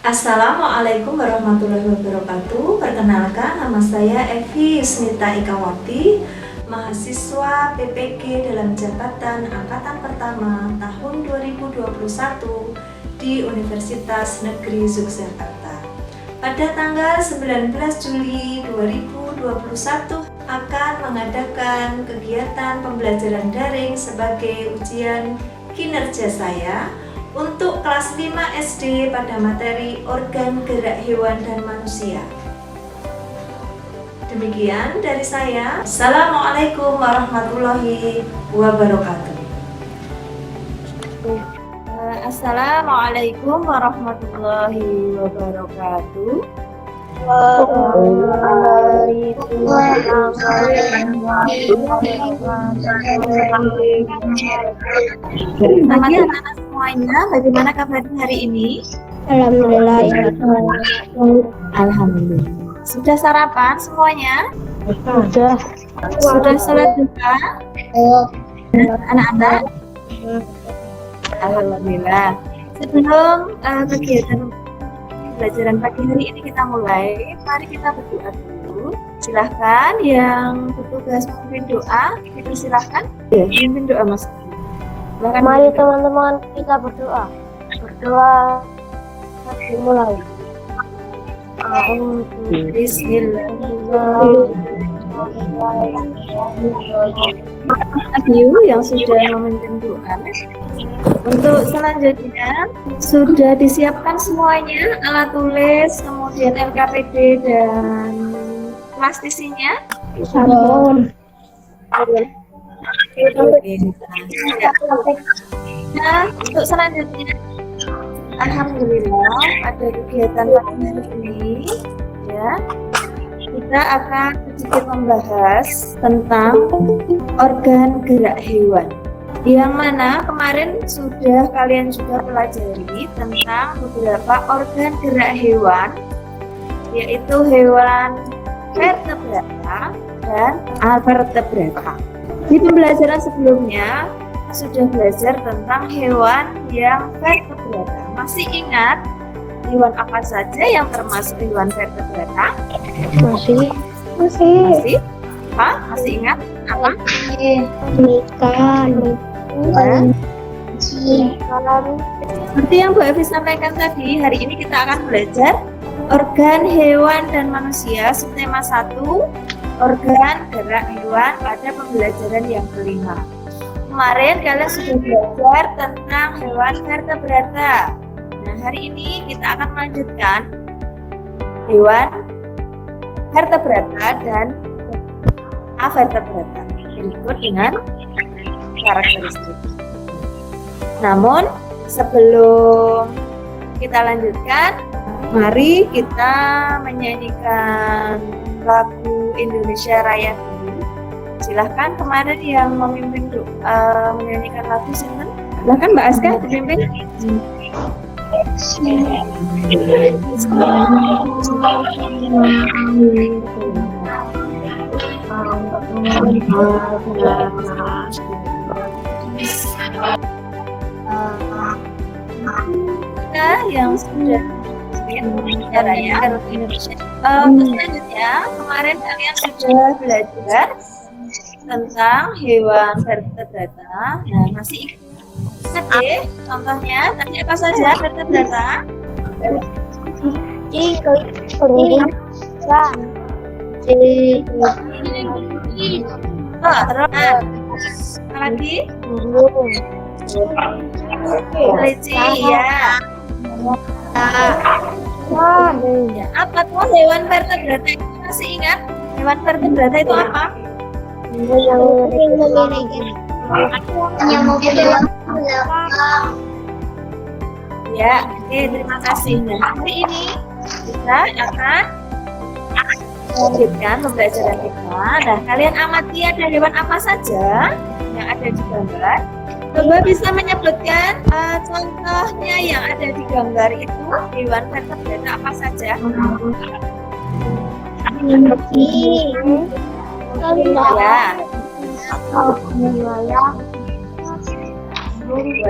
Assalamualaikum warahmatullahi wabarakatuh. Perkenalkan, nama saya Evi Yusnita Ikawati, mahasiswa PPG dalam jabatan Angkatan Pertama tahun 2021 di Universitas Negeri Yogyakarta. Pada tanggal 19 Juli 2021 akan mengadakan kegiatan pembelajaran daring sebagai ujian kinerja saya untuk kelas 5 SD pada materi organ gerak hewan dan manusia. Demikian dari saya. Assalamualaikum warahmatullahi wabarakatuh. Assalamualaikum warahmatullahi wabarakatuh. Pagi anak-anak semuanya, bagaimana kabarnya hari ini? Alhamdulillah. Alhamdulillah. Sudah sarapan semuanya? Sudah. Sudah sholat juga? Anak-anak? Alhamdulillah. Sebelum kegiatan pelajaran pagi hari ini kita mulai, mari kita berdoa dulu. Silahkan yang bertugas memimpin doa, dipersilahkan. Ya, memimpin doa Mas. Silahkan. Mari teman-teman kita berdoa. Berdoa dimulai. Bismillahirrahmanirrahim. Yang sudah memimpin doa. Untuk selanjutnya sudah disiapkan semuanya, alat tulis, kemudian LKPD dan plastisinya. Sabun. Nah, untuk selanjutnya, alhamdulillah pada kegiatan pagi hari ini, ya, kita akan sedikit membahas tentang organ gerak hewan. Yang mana kemarin sudah kalian juga pelajari tentang beberapa organ gerak hewan, yaitu hewan vertebrata dan avertebrata. Di pembelajaran sebelumnya sudah belajar tentang hewan yang vertebrata. Masih ingat hewan apa saja yang termasuk hewan vertebrata? Masih. Apa? Masih ingat apa? Ikan. Seperti yang Bu Evi sampaikan tadi, hari ini kita akan belajar organ hewan dan manusia subtema 1, organ gerak hewan pada pembelajaran yang kelima. Kemarin kalian sudah belajar tentang hewan vertebrata. Nah, hari ini kita akan melanjutkan hewan vertebrata dan avertebrata berikut dengan karakteristik. Namun sebelum kita lanjutkan, mari kita menyanyikan lagu Indonesia Raya dulu. Silahkan kemarin yang memimpin menyanyikan lagu sinten? Silahkan Mbak Aska dipimpin. Kita yang sudah bicara ya Indonesia. Selanjutnya kemarin kalian sudah belajar tentang hewan vertebrata. Nah, masih ingat deh contohnya tadi apa saja vertebrata? Terus apa lagi? Kelinci, ya. Ya. Apa tuh hewan vertebrata itu? Masih ingat? Hewan vertebrata itu apa? Ya, oke, terima kasih. Nah, hari ini kita akan lanjutkan pembelajaran kita. Nah, kalian amati ada hewan apa saja yang ada di gambar. Coba bisa menyebutkan contohnya yang ada di gambar itu hewan vertebrata apa saja?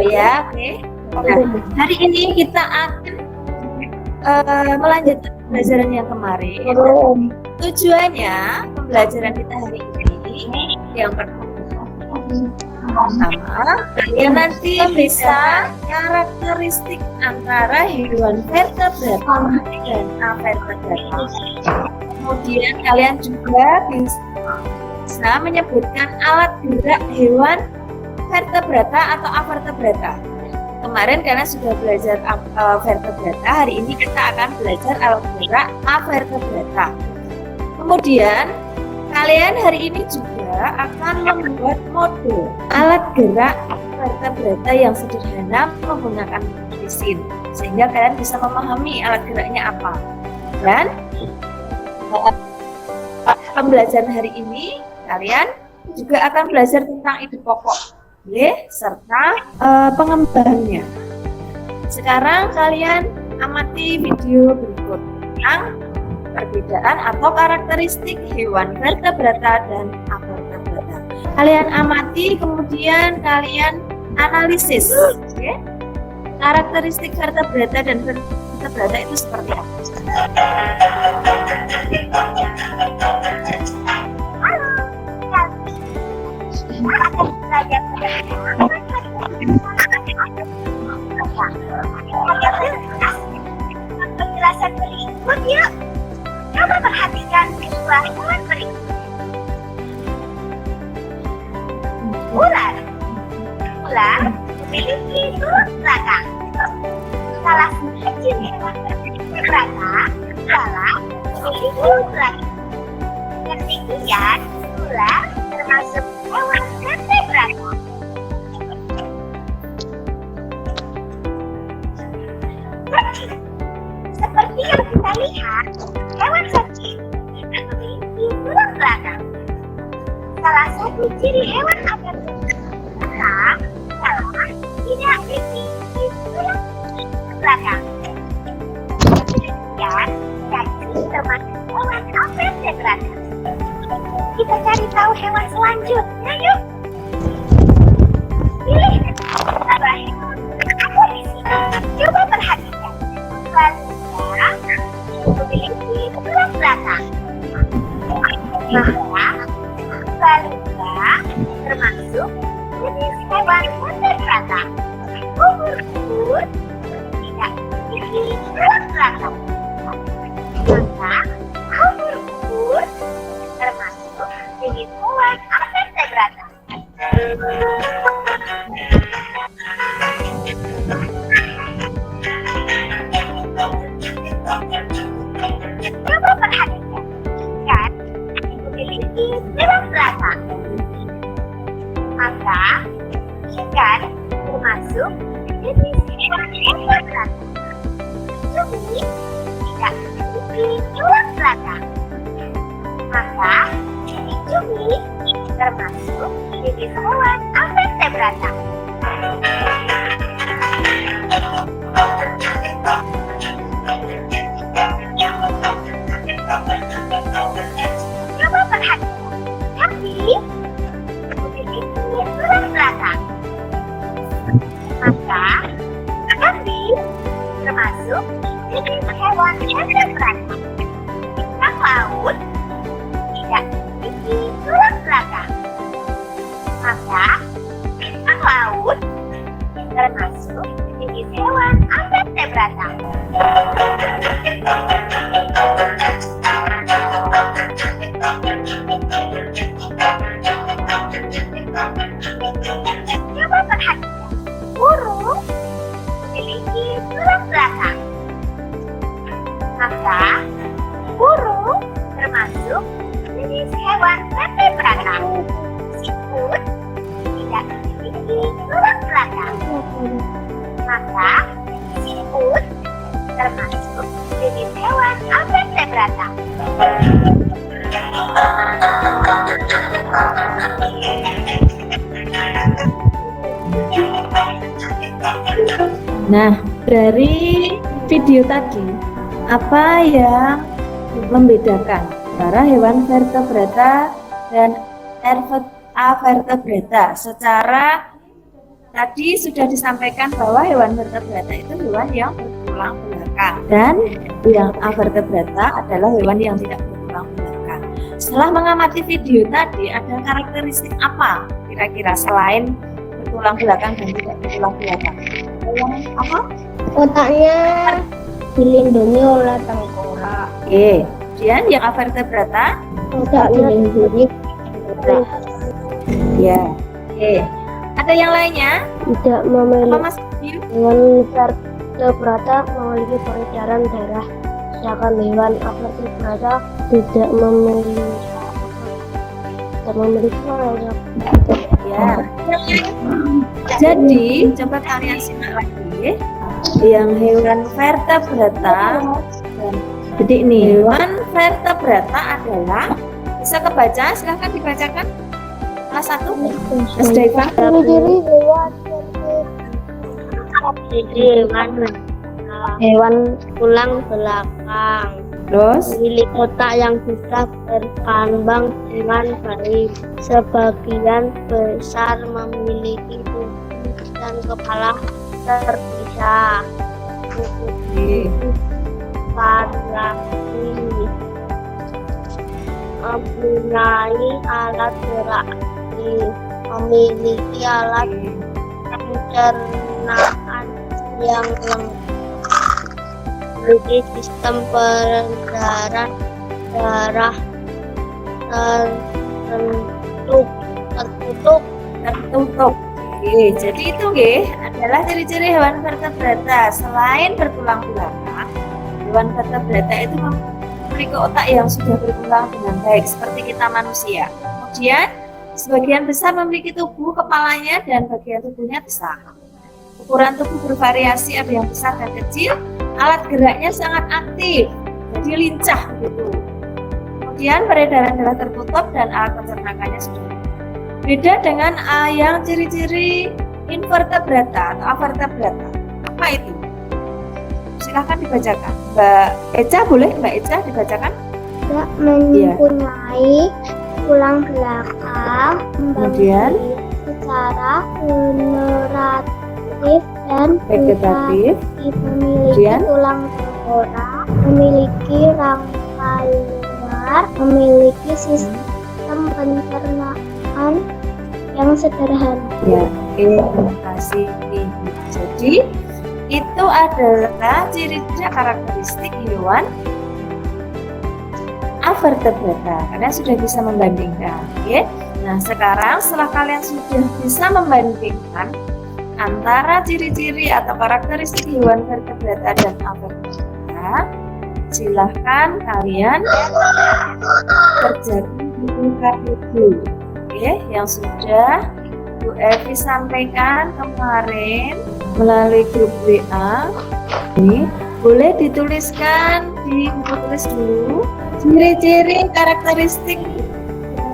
Ya, oke. Nah, hari ini kita akan melanjutkan pembelajaran yang kemarin. Tujuannya pembelajaran kita hari ini yang pertama, kalian nanti bisa karakteristik antara hewan vertebrata dan avertebrata. Kemudian kalian juga bisa menyebutkan alat gerak hewan vertebrata atau avertebrata. Kemarin kalian sudah belajar vertebrata, hari ini kita akan belajar alat gerak avertebrata. Kemudian kalian hari ini juga akan membuat model alat gerak vertebrata yang sederhana menggunakan mesin, sehingga kalian bisa memahami alat geraknya apa. Dan pembelajaran hari ini kalian juga akan belajar tentang ide pokok serta pengembangannya. Sekarang kalian amati video berikut tentang perbedaan atau karakteristik hewan vertebrata dan avertebrata. Kalian amati, kemudian kalian analisis. Okay? Karakteristik vertebrata dan vertebrata itu seperti apa? Penjelasan berikut yuk. Coba perhatikan visual hewan berikut. Ular. Ular memiliki tulang belakang. Salah satu ciri hewan vertebrata adalah memiliki tulang belakang. Ketinggian ular termasuk hewan vertebrata. Seperti yang kita lihat, hewan sapi memiliki tulang belakang. Salah satu ciri hewan avertebrata adalah tidak memiliki tulang belakang. Kemudian, cacing termasuk hewan avertebrata. Kita cari tahu hewan selanjutnya yuk. Pilih beberapa hewan yang ada di sini. Coba perhatikan. Balita memiliki tulang belakang. Balita termasuk jenis hewan vertebrata. Ubur-ubur tidak memiliki tulang belakang. Maka ubur-ubur termasuk jenis hewan avertebrata. Coba perhatikan, ikan memiliki tulang belakang. Maka ikan termasuk jenis hewan vertebrata. Cumi tidak memiliki tulang belakang. Maka cumi termasuk jenis hewan avertebrata. Coba perhatikan, kambing memiliki tulang belakang. Maka kambing termasuk jenis hewan vertebrata. Bintang laut tidak memiliki tulang belakang. Maka bintang laut termasuk jenis hewan avertebrata. Coba perhatikan, burung memiliki tulang belakang. Maka burung termasuk jenis hewan vertebrata. Siput tidak memiliki tulang belakang. Maka siput termasuk jenis hewan avertebrata. Nah, dari video tadi, apa yang membedakan antara hewan vertebrata dan avertebrata? Secara tadi sudah disampaikan bahwa hewan vertebrata itu hewan yang berdua bertulang belakang. Dan yang avertebrata adalah hewan yang tidak bertulang belakang. Setelah mengamati video tadi, ada karakteristik apa kira-kira selain bertulang belakang dan tidak bertulang belakang? Yang apa? Otaknya dilindungi oleh tengkorak. Oke. Kemudian yang avertebrata? Otaknya dilindungi Ya. Oke. Ada yang lainnya? tidak Apa memiliki Mas Bayu? hewan vertebrata memiliki peredaran darah, sedangkan hewan avertebrata tidak memiliki Ya. Jadi, coba kalian simak lagi. Yang hewan vertebrata, jadi nih, hewan vertebrata adalah, bisa kebaca, silahkan dibacakan. Kelas 1, Mas Daiva. ciri-ciri hewan tulang belakang, Terus, memiliki otak yang bisa berkembang dengan baik. Sebagian besar memiliki tubuh dan kepala terpisah. Variasi mempunyai alat gerak, memiliki alat pencernaan yang lengkap, memiliki sistem peredaran darah tertutup. tertutup. Oke, jadi itu adalah ciri-ciri hewan vertebrata. Selain bertulang belakang, hewan vertebrata itu memiliki otak yang sudah berkembang dengan baik seperti kita manusia. Kemudian sebagian besar memiliki tubuh, kepalanya dan bagian tubuhnya besar. Ukuran tubuh bervariasi, ada yang besar dan kecil. Alat geraknya sangat aktif, jadi lincah begitu. Kemudian peredaran darah tertutup dan alat pencernaannya sudah. Beda dengan yang ciri-ciri invertebrata atau avertebrata. Apa itu? Silahkan dibacakan. Mbak Eca, boleh Mbak Eca dibacakan? Tidak mempunyai tulang belakang, Kemudian secara generatif dan vegetatif. memiliki Kemudian? tulang tengkorak, memiliki rangka luar, memiliki sistem pencernaan yang sederhana. Ya, terima kasih. Jadi itu adalah ciri-ciri karakteristik hewan avertebrata. Kalian sudah bisa membandingkan, oke? Nah, sekarang setelah kalian sudah bisa membandingkan antara ciri-ciri atau karakteristik hewan vertebrata dan avertebrata, silahkan kalian kerjakan buku KTP, oke? Yang sudah Bu Evi sampaikan kemarin melalui grup WA. Ini boleh dituliskan di buku tulis dulu ciri-ciri karakteristik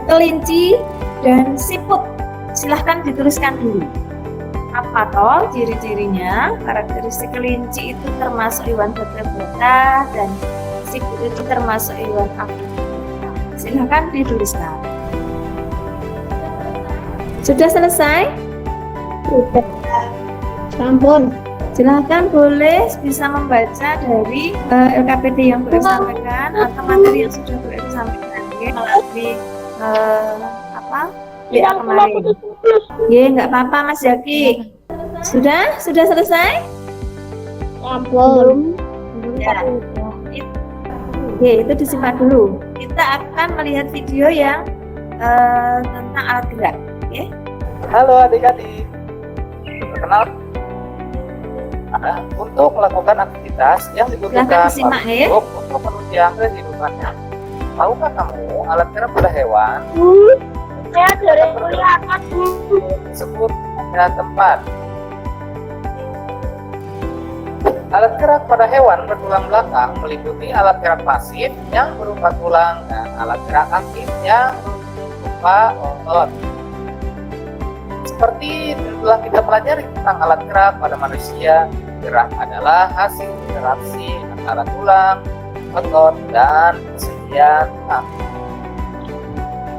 kelinci dan siput. Silahkan dituliskan dulu. Apa toh ciri-cirinya? Karakteristik kelinci itu termasuk hewan vertebrata dan siput itu termasuk hewan avertebrata. Silahkan dituliskan. Sudah selesai? Sudah. Sampun. Silahkan boleh bisa membaca dari LKPD yang boleh sampaikan atau materi yang sudah boleh disampaikan melalui WA kemarin. Ya, nggak apa-apa Mas Zaki. Sudah selesai? Sampun. Ya. Oke, itu disimpan dulu. Kita akan melihat video yang tentang alat gerak. Oke. Halo adik-adik, perkenalkan, untuk melakukan aktivitas yang dibutuhkan Silahkan disimak, ya. untuk menunjang kehidupannya. Tahukah kamu alat gerak pada hewan Saya dari kuliah disebut ada tempat? Alat gerak pada hewan bertulang belakang meliputi alat gerak pasif yang berupa tulang dan alat gerak aktif yang berupa otot. Seperti telah kita pelajari tentang alat gerak pada manusia, gerak adalah hasil interaksi antara tulang, otot, dan persendian tulang.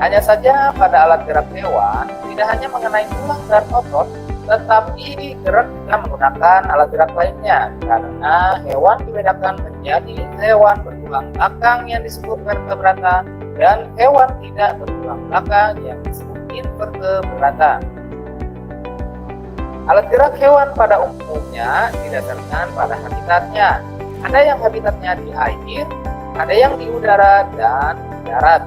Hanya saja pada alat gerak hewan tidak hanya mengenai tulang dan otot, Tetapi gerak kita menggunakan alat gerak lainnya karena hewan dibedakan menjadi hewan bertulang belakang yang disebut vertebrata dan hewan tidak bertulang belakang yang disebut invertebrata. Alat gerak hewan pada umumnya didasarkan pada habitatnya. Ada yang habitatnya di air, ada yang di udara dan di darat.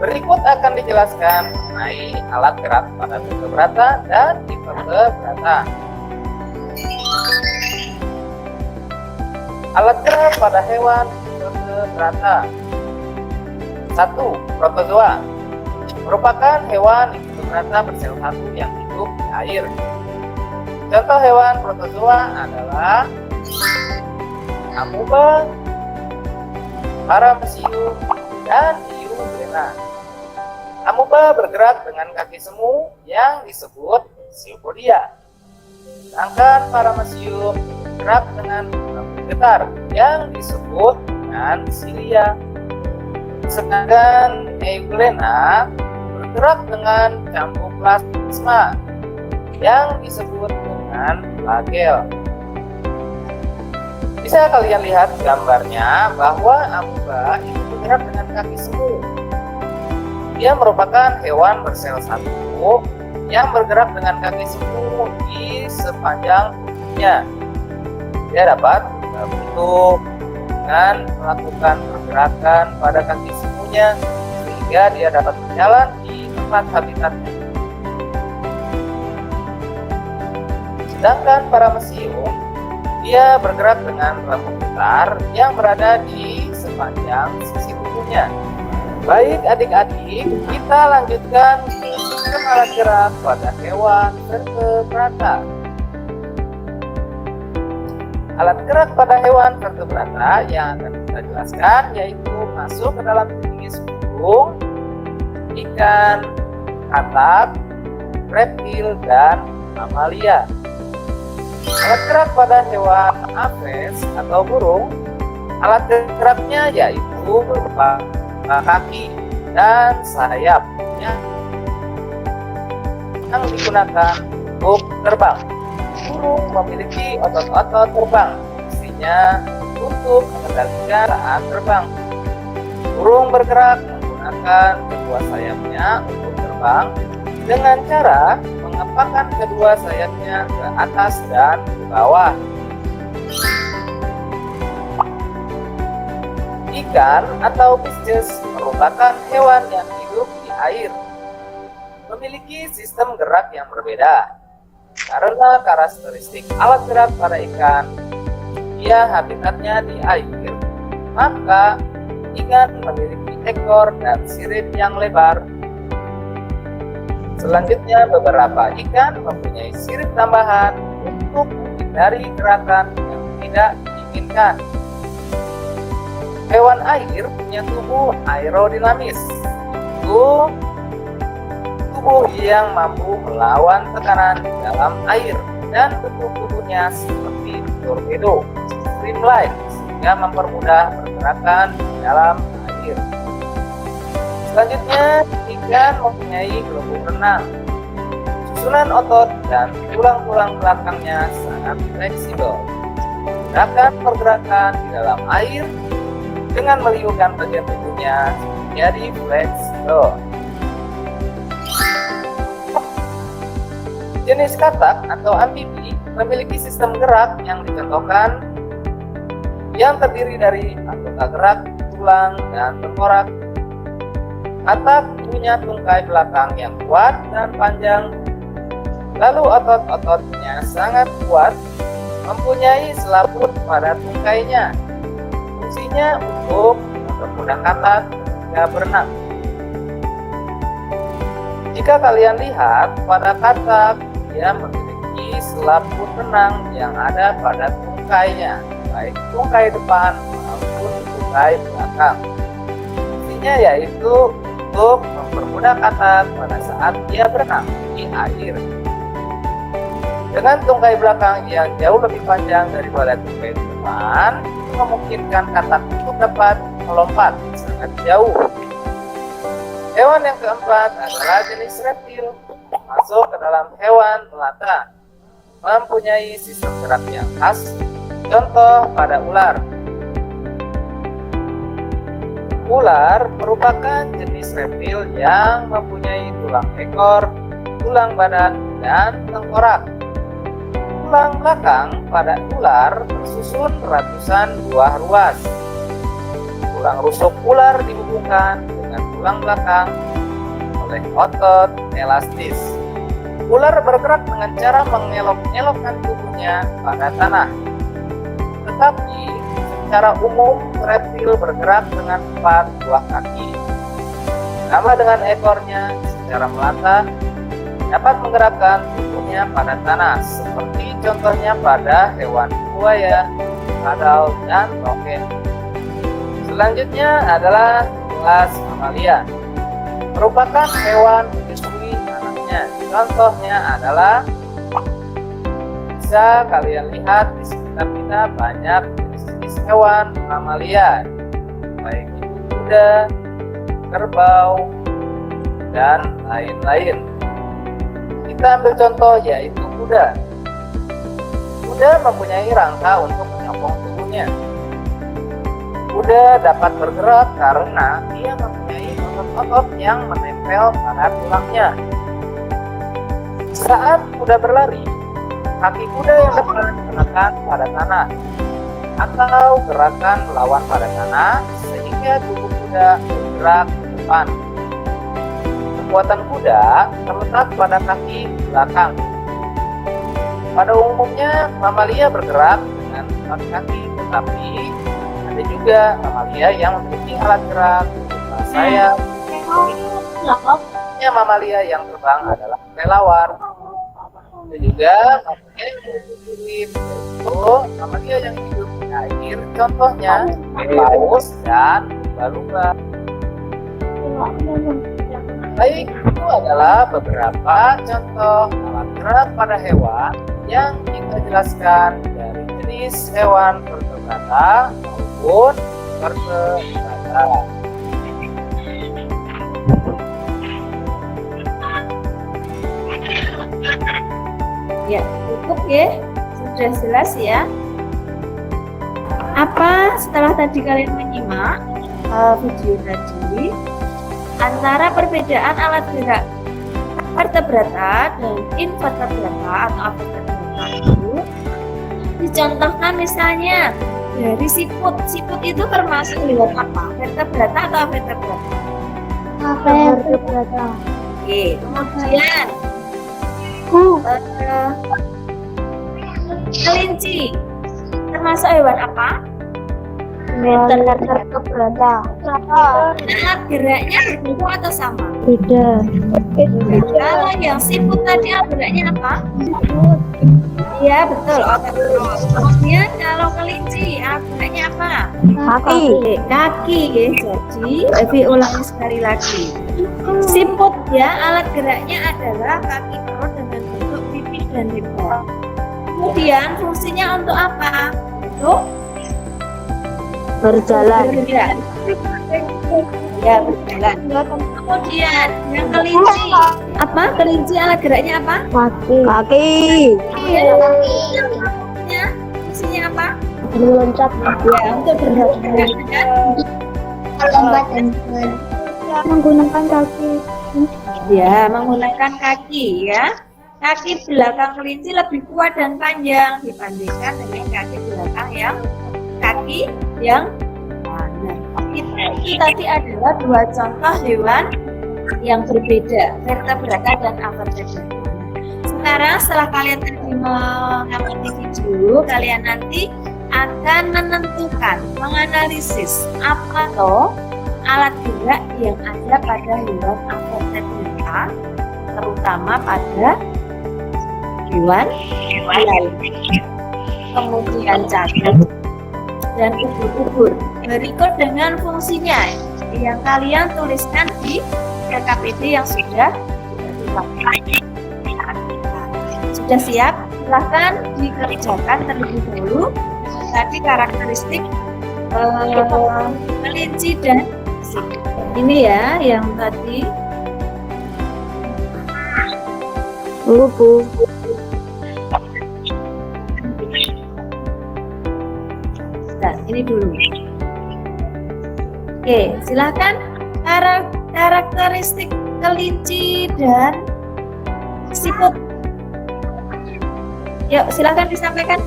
Berikut akan dijelaskan mengenai alat gerak pada vertebrata dan invertebrata. Alat gerak pada hewan vertebrata. 1. Protozoa merupakan hewan invertebrata bersel satu yang hidup di air. Contoh hewan protozoa adalah amuba, paramecium, dan Euglena. Amuba bergerak dengan kaki semu yang disebut zoopodia. Sedangkan paramecium bergerak dengan rambut getar yang disebut dengan silia. Sedangkan Euglena bergerak dengan cambuk plasma yang disebut dengan flagel. Bisa kalian lihat gambarnya bahwa amuba itu bergerak dengan kaki semu. Dia merupakan hewan bersel satu yang bergerak dengan kaki semu di sepanjang tubuhnya. Dia dapat berbentuk dengan melakukan pergerakan pada kaki semunya sehingga dia dapat berjalan di tempat habitatnya. Sedangkan paramecium dia bergerak dengan rambut getar yang berada di sepanjang sisi tubuhnya. Baik adik-adik, kita lanjutkan ke sistem alat gerak pada hewan vertebrata. Alat gerak pada hewan vertebrata yang akan kita jelaskan yaitu masuk ke dalam jenis burung, ikan, katak, reptil, dan mamalia. Alat gerak pada hewan aves atau burung, alat geraknya yaitu berupa kaki dan sayap yang digunakan untuk terbang. Burung memiliki otot-otot terbang, fungsinya untuk mengendalikan saat terbang. Burung bergerak menggunakan kedua sayapnya untuk terbang dengan cara mengepakkan kedua sayapnya ke atas dan ke bawah. Ikan atau fishes merupakan hewan yang hidup di air. Memiliki sistem gerak yang berbeda. Karena karakteristik alat gerak pada ikan, dia habitatnya di air, maka ikan memiliki ekor dan sirip yang lebar. Selanjutnya, beberapa ikan mempunyai sirip tambahan untuk menghindari gerakan yang tidak diinginkan. Hewan air punya tubuh aerodinamis, yaitu tubuh yang mampu melawan tekanan di dalam air dan bentuk tubuhnya seperti torpedo, streamline, sehingga mempermudah pergerakan di dalam air. Selanjutnya, ikan mempunyai gelembung renang. Susunan otot dan tulang-tulang belakangnya sangat fleksibel. Gerakan pergerakan di dalam air dengan meliuhkan bagian tubuhnya menjadi fleksibel. Jenis katak atau amfibi memiliki sistem gerak yang dicontohkan yang terdiri dari anggota gerak, tulang, dan tengkorak. Katak punya tungkai belakang yang kuat dan panjang, lalu otot-ototnya sangat kuat, mempunyai selaput pada tungkainya. Fungsinya untuk mempermudah katak ketika berenang. Jika kalian lihat pada katak, dia memiliki selaput renang yang ada pada tungkainya, baik tungkai depan maupun tungkai belakang. Fungsinya yaitu untuk mempermudah katak pada saat dia berenang di air. Dengan tungkai belakang yang jauh lebih panjang daripada tungkai depan, itu memungkinkan katak untuk dapat melompat sangat jauh. Hewan yang keempat adalah jenis reptil. termasuk ke dalam hewan melata, mempunyai sistem gerak yang khas. Contoh pada ular. Ular merupakan jenis reptil yang mempunyai tulang ekor, tulang badan, dan tengkorak. Tulang belakang pada ular tersusun ratusan buah ruas. Tulang rusuk ular dihubungkan dengan tulang belakang oleh otot elastis. Ular bergerak dengan cara mengelok-elokkan tubuhnya pada tanah. Tetapi secara umum reptil bergerak dengan 4 buah kaki. Sama dengan ekornya, secara melata dapat menggerakkan tubuhnya pada tanah, seperti contohnya pada hewan buaya, kadal, dan roket. Selanjutnya adalah kelas mamalia. Merupakan hewan menyusui anaknya. Contohnya adalah bisa kalian lihat di sekitar kita banyak jenis hewan mamalia, baik itu kuda, kerbau, dan lain-lain. Kita ambil contoh yaitu kuda. Kuda mempunyai rangka untuk menyokong tubuhnya. Kuda dapat bergerak karena dia mempunyai otot-otot yang menempel pada tulangnya. Saat kuda berlari, kaki kuda yang depan menekan pada tanah atau gerakan melawan pada tanah sehingga tubuh kuda bergerak ke depan. Kekuatan kuda terletak pada kaki belakang. Pada umumnya mamalia bergerak dengan 4 kaki, tetapi ada juga mamalia yang memiliki alat gerak berupa sayap. Mamalia yang terbang adalah kelelawar. Ada juga mamalia yang hidup, mamalia yang hidup di air, contohnya paus dan lumba-lumba. Baik, itu adalah beberapa contoh alat gerak pada hewan yang kita jelaskan dari jenis hewan vertebrata maupun vertebrata. Ya, cukup ya. Sudah jelas ya. Apa setelah tadi kalian menyimak video tadi, antara perbedaan alat gerak vertebrata dan invertebrata atau avertebrata itu dicontohkan misalnya dari siput. Siput itu termasuk lewat apa? Vertebrata atau avertebrata? Vertebrata. Oke, kemudian kelinci termasuk hewan apa? Vertebrata. Alat geraknya berbeda atau sama? Beda. Kalau yang siput tadi alat geraknya apa? Iya betul, otot terus. Kemudian kalau kelinci alat geraknya apa? Kaki ya. Jadi Evi ulangi sekali lagi. Siput ya alat geraknya adalah kaki perut dengan bentuk pipi dan lebar. Kemudian fungsinya untuk apa? Untuk Berjalan. bergerak. Ya berjalan. Kemudian yang kelinci apa? Kelinci alat geraknya apa? Kaki. Ya, fungsinya apa? Meloncat. Ya untuk bergerak dan Lompat dan menggunakan kaki. ya menggunakan kaki ya. Kaki belakang kelinci lebih kuat dan panjang dibandingkan dengan kaki belakang yang kanan. Itu tadi adalah 2 contoh hewan yang berbeda, vertebrata dan avertebrata. Sekarang setelah kalian tadi mengamati video, kalian nanti akan menentukan, menganalisis apa toh alat gerak yang ada pada hewan avertebrata, terutama pada hewan lain. Kemudian cacing dan ubur-ubur. Berikut dengan fungsinya yang kalian tuliskan di KKPD yang sudah sudah siap. Silahkan dikerjakan terlebih dahulu tadi karakteristik kelinci dan siput. Ini ya yang tadi Bu. Nah, ini dulu. Oke, silakan karakteristik kelinci dan siput. Yuk, silakan disampaikan.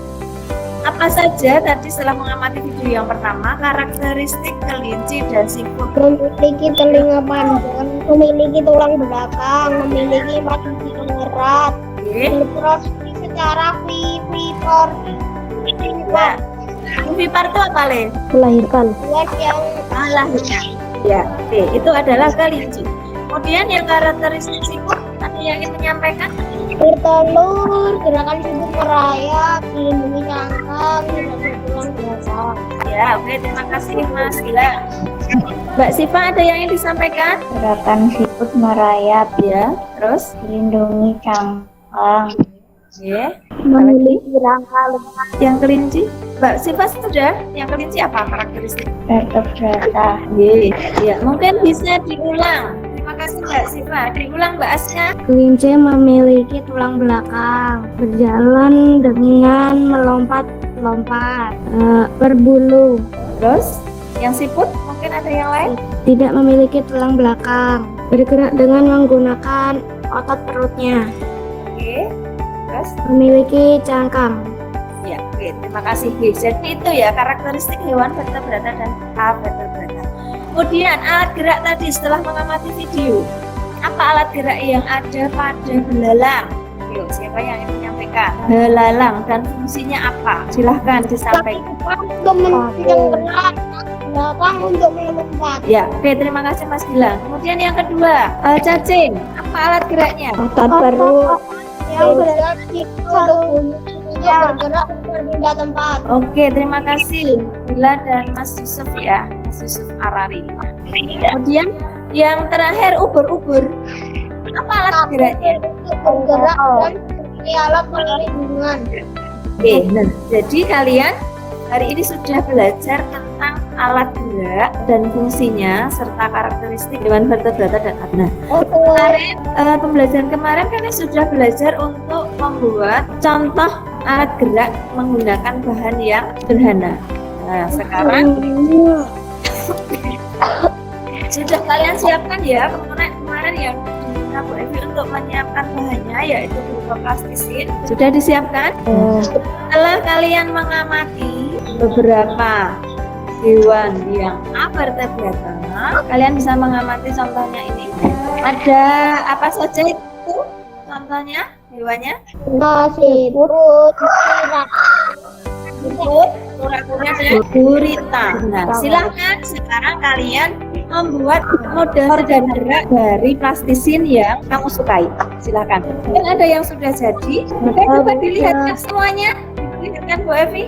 Apa saja tadi setelah mengamati video yang pertama, karakteristik kelinci dan siput? Memiliki telinga panjang, memiliki tulang belakang, memiliki mata hidung erat, Oke. berproses secara vivipar. Ya. Vivipar itu apa, Le? Melahirkan. Buat yang Lahirnya. Ya, oke. Itu adalah kelinci. Kemudian yang karakteristik siput, ada yang ingin menyampaikan? bertelur, gerakan sibuk merayap, dilindungi cangkang, tidak bertulang belakang. Ya, oke. Terima kasih, Mas Gilang. Mbak Siva, ada yang ingin disampaikan? Gerakan siput merayap, Ya, terus? dilindungi cangkang, Ya. memiliki rangka lemah, Yang kelinci? Mbak Siva sudah? Yang kelinci apa karakteristik? vertebrata. Ya, mungkin bisa diulang. Terima kasih Mbak Siva. Diulang Mbak Asya. Kelinci memiliki tulang belakang, berjalan dengan melompat-lompat, berbulu, Terus, yang siput mungkin ada yang lain? tidak memiliki tulang belakang, bergerak dengan menggunakan otot perutnya, Oke. Terus? memiliki cangkang. Ya, oke. Terima kasih. Jadi itu ya karakteristik hewan vertebrata dan avertebrata. Kemudian alat gerak tadi setelah mengamati video. Apa alat gerak yang ada pada belalang? Yuk, siapa yang ingin menyampaikan? Belalang dan fungsinya apa? Silahkan disampaikan. Untuk menunjang gerak, belakang untuk melompat. Ya, oke. Terima kasih Mas Gilang. Kemudian yang kedua, cacing. Apa alat geraknya? Otot perut yang bergerak untuk bergerak berpindah tempat. Oke, terima kasih Bila dan Mas Yusuf ya, Mas Yusuf Arari. Kemudian yang terakhir ubur-ubur. Apa alat geraknya? Untuk bergerak dan sebagai alat perlindungan. Oke, nah, jadi kalian hari ini sudah belajar tentang alat gerak dan fungsinya serta karakteristik hewan vertebrata dan nah, kemarin pembelajaran kemarin kalian sudah belajar untuk membuat contoh alat gerak menggunakan bahan yang sederhana. Nah, sekarang sudah kalian siapkan ya kemarin yang diminta Bu Evi untuk menyiapkan bahannya yaitu berupa plastisin. Sudah disiapkan? Setelah kalian mengamati beberapa hewan yang avertebrata, kalian bisa mengamati contohnya ini. Ada apa saja itu contohnya hewannya? Siput, Siput, kura-kura dan gurita. Nah, silahkan sekarang kalian membuat model dan gerak dari plastisin yang kamu sukai. Silahkan. Mungkin ada yang sudah jadi. Oke, coba dilihatkan semuanya. Dilihatkan Bu Evi,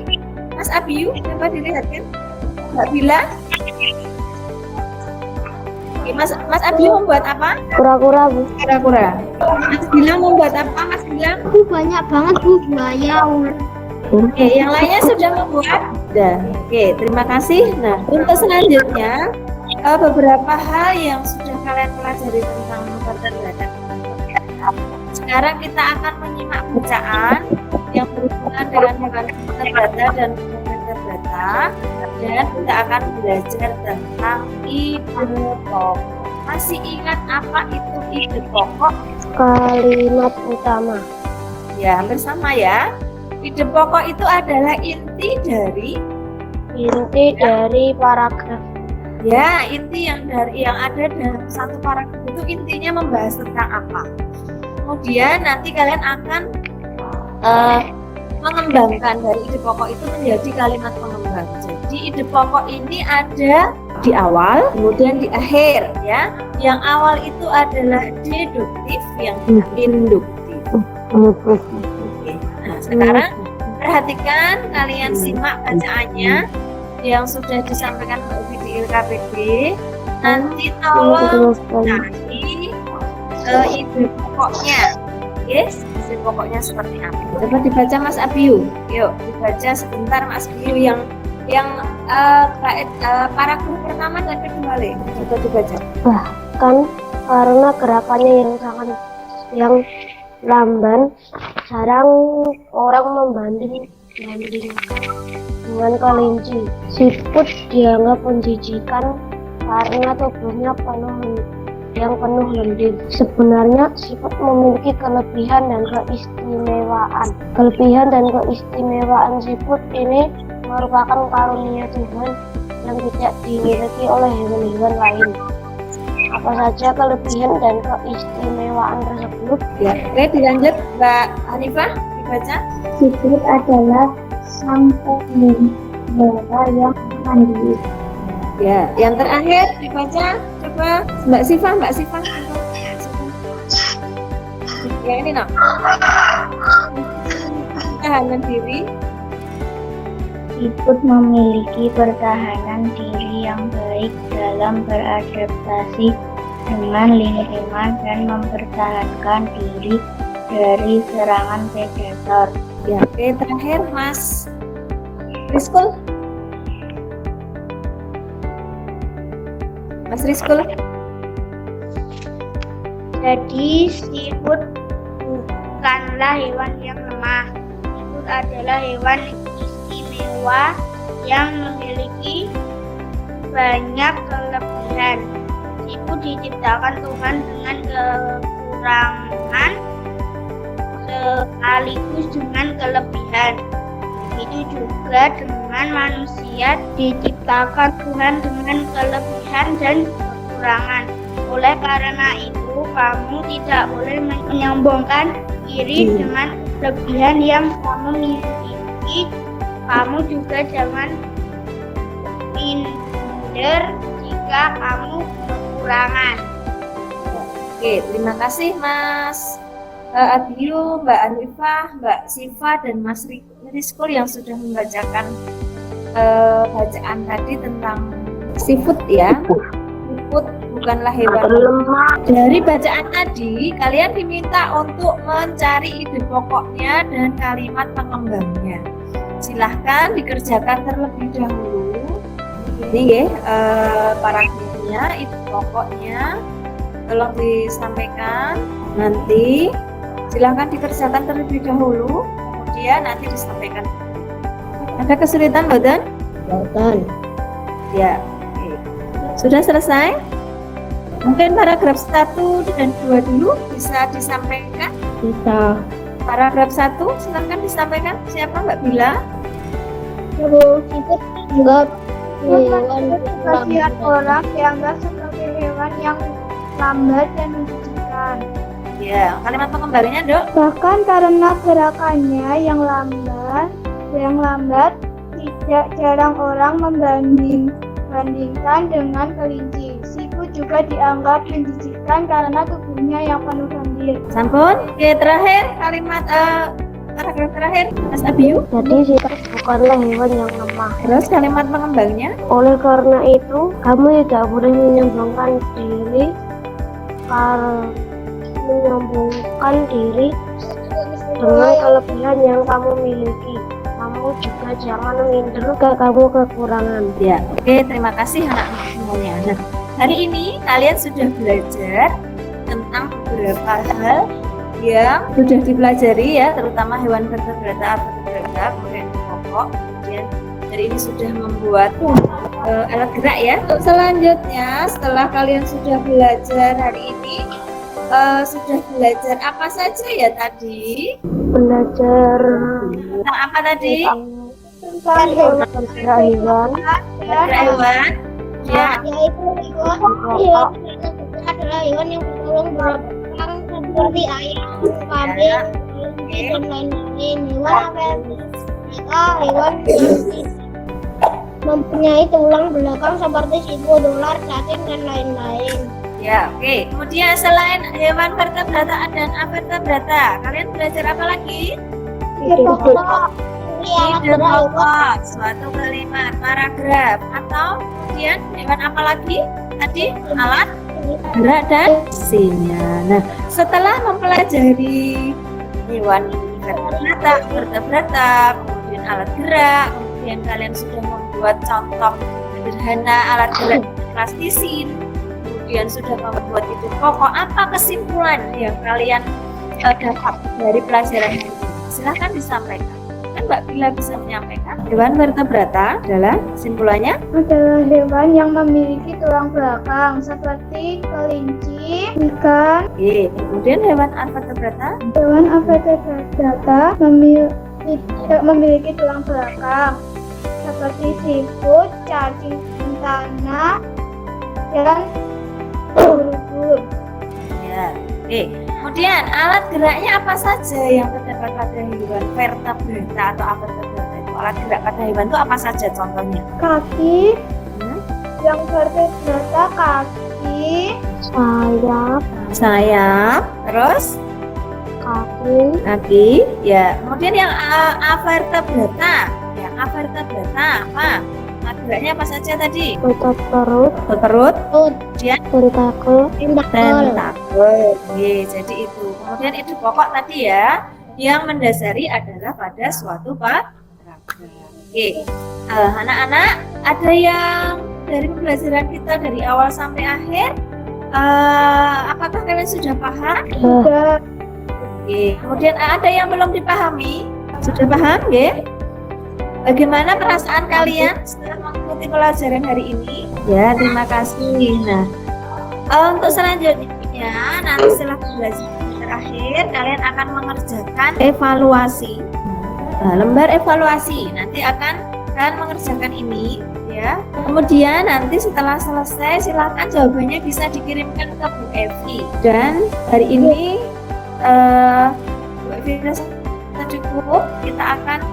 Mas Abiyu, coba dilihatkan. Mbak Bila. Oke, Mas Abiyu membuat apa? kura-kura, Bu. Kura-kura. Mas Bila membuat apa? Mas Bila? Banyak banget, Bu, buaya. Oke, yang lainnya sudah membuat? Sudah. Oke, terima kasih. Nah, untuk selanjutnya beberapa hal yang sudah kalian pelajari tentang vertebrata. Sekarang kita akan menyimak bacaan yang berhubungan dengan hewan vertebrata dan vertebrata dan kita akan belajar tentang ide pokok. Masih ingat apa itu ide pokok? Kalimat utama. Ya, hampir sama ya. Ide pokok itu adalah inti dari Paragraf. ya, inti yang ada dalam satu paragraf itu intinya membahas tentang apa. Kemudian nanti kalian akan mengembangkan dari ide pokok itu menjadi kalimat pengembang. Jadi ide pokok ini ada di awal, kemudian di akhir ya. Yang awal itu adalah deduktif, yang induktif. Oke. Nah, sekarang perhatikan, kalian simak bacaannya yang sudah disampaikan Mbak Ufi di LKPD. Nanti tolong cari ide pokoknya. Yes, ide pokoknya seperti apa? Coba dibaca Mas Abiyu. Yuk, dibaca sebentar Mas Abiyu yang paragraf pertama dan kedua Le. Coba dibaca. Kan karena gerakannya yang lamban jarang orang membanding-bandingkan dengan kelinci. Siput dianggap menjijikan karena tubuhnya penuh lendir. Sebenarnya siput memiliki kelebihan dan keistimewaan. Kelebihan dan keistimewaan siput ini merupakan karunia Tuhan yang tidak dimiliki oleh hewan-hewan lain. Apa saja kelebihan dan keistimewaan tersebut? Ya, oke, dilanjut Mbak Hanifah dibaca. Siput adalah sang penggembala yang mandiri. Ya, yang terakhir dibaca coba Mbak Sifah. Ya ini nak. Pertahanan diri. Siput memiliki pertahanan diri yang baik dalam beradaptasi dengan lingkungan dan mempertahankan diri dari serangan predator. Ya, oke, terakhir Mas Rizkul. Mas Rizkul. Jadi siput bukanlah hewan yang lemah. Siput adalah hewan istimewa yang memiliki banyak kelebihan. Siput diciptakan Tuhan dengan kekurangan sekaligus dengan kelebihan. Begitu juga dengan manusia diciptakan Tuhan dengan kelebihan dan kekurangan. Oleh karena itu, kamu tidak boleh menyombongkan diri dengan kelebihan yang kamu miliki. Kamu juga jangan minder jika kamu kekurangan. Oke, terima kasih Mas Abiyu, Mbak Hanifah, Mbak Sifa, dan Mas Rizkul yang sudah membacakan bacaan tadi tentang siput ya. Siput bukanlah hewan lemah. Dari bacaan tadi, kalian diminta untuk mencari ide pokoknya dan kalimat pengembangnya. Silahkan dikerjakan terlebih dahulu. Ini ya, paragrafnya, ide pokoknya. Tolong disampaikan. Nanti silahkan dikerjakan terlebih dahulu, kemudian nanti disampaikan. Ada kesulitan, Boten? Boten. Ya, oke. Sudah selesai? Mungkin paragraf 1 dan 2 dulu bisa disampaikan? Bisa. Paragraf 1, silahkan disampaikan. Siapa, Mbak Bila? Siput dianggap hewan Sebagian orang dianggap sebagai hewan yang lambat dan menjijikan. Ya, kalimat pengembalinya, Dok. Bahkan karena gerakannya yang lambat, tidak jarang orang membandingkan dengan kelinci. Siput juga dianggap menjijikkan karena tubuhnya yang penuh lendir. Sampun. Oke, terakhir kalimat paragraf terakhir, Mas Abiyu. Jadi siput bukanlah hewan yang lemah. Terus kalimat pengembangnya. Oleh karena itu, kamu tidak boleh menyombongkan diri dengan kelebihan yang kamu miliki. Kamu juga jangan minder jika kamu kekurangan. Ya, oke, terima kasih anak-anak semuanya. Nah, hari ini kalian sudah belajar tentang beberapa hal yang sudah dipelajari ya, terutama hewan vertebrata, kemudian pokok, kemudian hari ini sudah membuat alat gerak ya. Untuk selanjutnya, setelah kalian sudah belajar hari ini, sudah belajar apa saja ya tadi? Belajar Tentang apa tadi? Tentang hewan. Hewan. Ya, Yaitu hewan adalah hewan yang bertulang belakang seperti ayam, kambing, dan lain-lain. Hewan mempunyai tulang belakang seperti siput, ular, cacing, dan lain-lain. ya, oke. Kemudian selain hewan vertebrata dan avertebrata, kalian belajar apa lagi? Ide pokok, suatu kalimat, paragraf, atau kemudian hewan apa lagi? Tadi alat gerak dan fungsinya. Nah, setelah mempelajari hewan vertebrata, kemudian alat gerak, kemudian kalian sudah membuat contoh sederhana alat gerak plastisin, kemudian sudah membuat ide pokok. Apa kesimpulan yang kalian dampak dari pelajaran hari ini? Silahkan disampaikan. Kan Mbak Bila bisa menyampaikan. Hewan vertebrata adalah kesimpulannya adalah hewan yang memiliki tulang belakang seperti kelinci, ikan. Oke. Kemudian hewan invertebrata Hewan invertebrata tidak memiliki tulang belakang seperti siput, cacing tanah, dan ubur-ubur. ya. Oke. Kemudian alat geraknya apa saja yang terdapat pada hewan vertebrata atau avertebrata itu? Alat gerak pada hewan itu apa saja contohnya? Kaki, Hmm? yang vertebrata kaki, Sayap, terus kaki, ya. Kemudian yang avertebrata, apa? Alat geraknya apa saja tadi? perut, Perut, kemudian tentakel, tentakel. Oke, jadi itu. Kemudian ide pokok tadi ya, yang mendasari adalah pada suatu paragraf. Oke, anak-anak, ada yang dari pembelajaran kita dari awal sampai akhir, apakah kalian sudah paham? Sudah. Oke, kemudian ada yang belum dipahami? Sudah paham, ya? Bagaimana perasaan kalian setelah mengikuti pelajaran hari ini? Ya, terima kasih. Nah, untuk selanjutnya, nanti setelah pembelajaran terakhir, kalian akan mengerjakan evaluasi. Nah, lembar evaluasi nanti akan mengerjakan ini, ya. Kemudian nanti setelah selesai, silakan jawabannya bisa dikirimkan ke Bu Evi. Dan hari ini, Bu Evi sudah cukup. Kita akan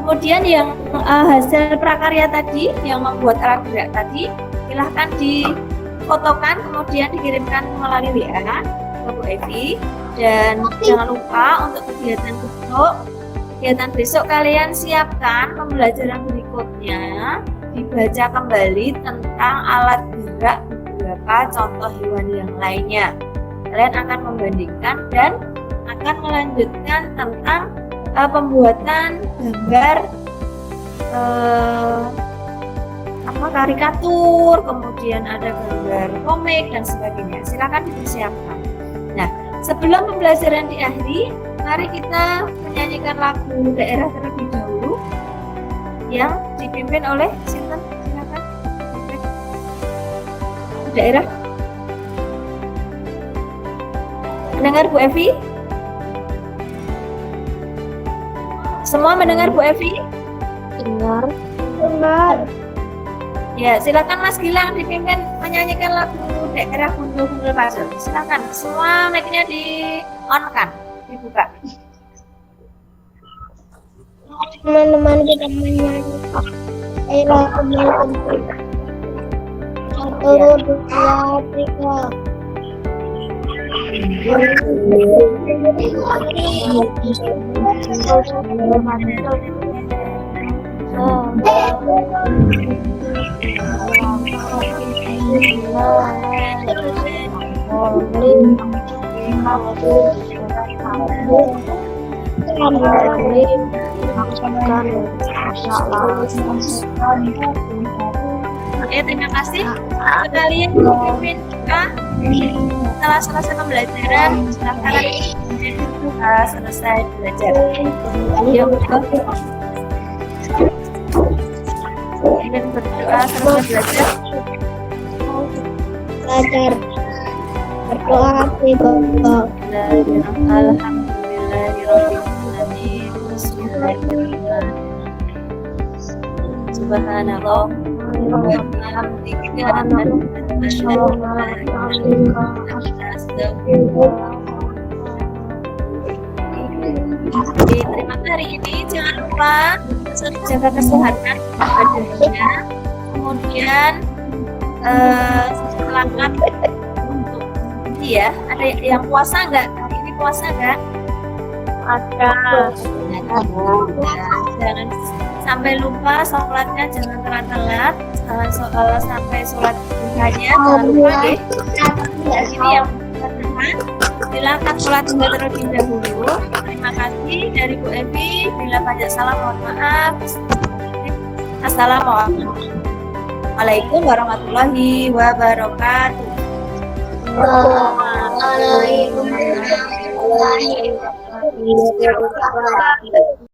kemudian yang hasil prakarya tadi, yang membuat alat gerak tadi, silahkan difotokan kemudian dikirimkan melalui WA ke Bu Evi. Dan jangan lupa untuk kegiatan besok kalian siapkan pembelajaran berikutnya, dibaca kembali tentang alat gerak beberapa contoh hewan yang lainnya. Kalian akan membandingkan dan akan melanjutkan tentang pembuatan gambar karikatur, kemudian ada gambar komik dan sebagainya. Silakan dipersiapkan. Nah, sebelum pembelajaran diakhiri, mari kita menyanyikan lagu daerah terlebih dahulu yang dipimpin oleh Sinten. Silakan. Daerah. Mendengar Bu Evi? Semua mendengar Bu Evi? Dengar. Ya, silakan Mas Gilang dipimpin menyanyikan lagu daerah Gundul-Gundul Puzzle. Silakan, semua mic-nya di-on-kan, dibuka. Teman-teman kita menyanyikan daerah Gundul-Gundul. 1, 2, 3. Oke, terima kasih kalian pimpin kita. Setelah selesai pembelajaran, silahkan kita selesai belajar. Yuk, dan berdoa selesai belajar. Berdoa Bapak. Alhamdulillahirobbilalamin. Subhanallah. Terima kasih hari ini. Jangan lupa jaga kesehatan badannya. Kemudian selamat untuk ya. Ada yang puasa nggak? Hari ini puasa nggak? Ada. Jangan sampai lupa sholatnya, jangan telat-telat. Jangan sampai sholat duhanya, jangan lupa deh. Ini yang pertama, silakan sholat juga terlebih dahulu. Terima kasih dari Bu Evi. Bila banyak salah mohon maaf. Assalamualaikum warahmatullahi wabarakatuh. Waalaikumsalam. warahmatullahi wabarakatuh.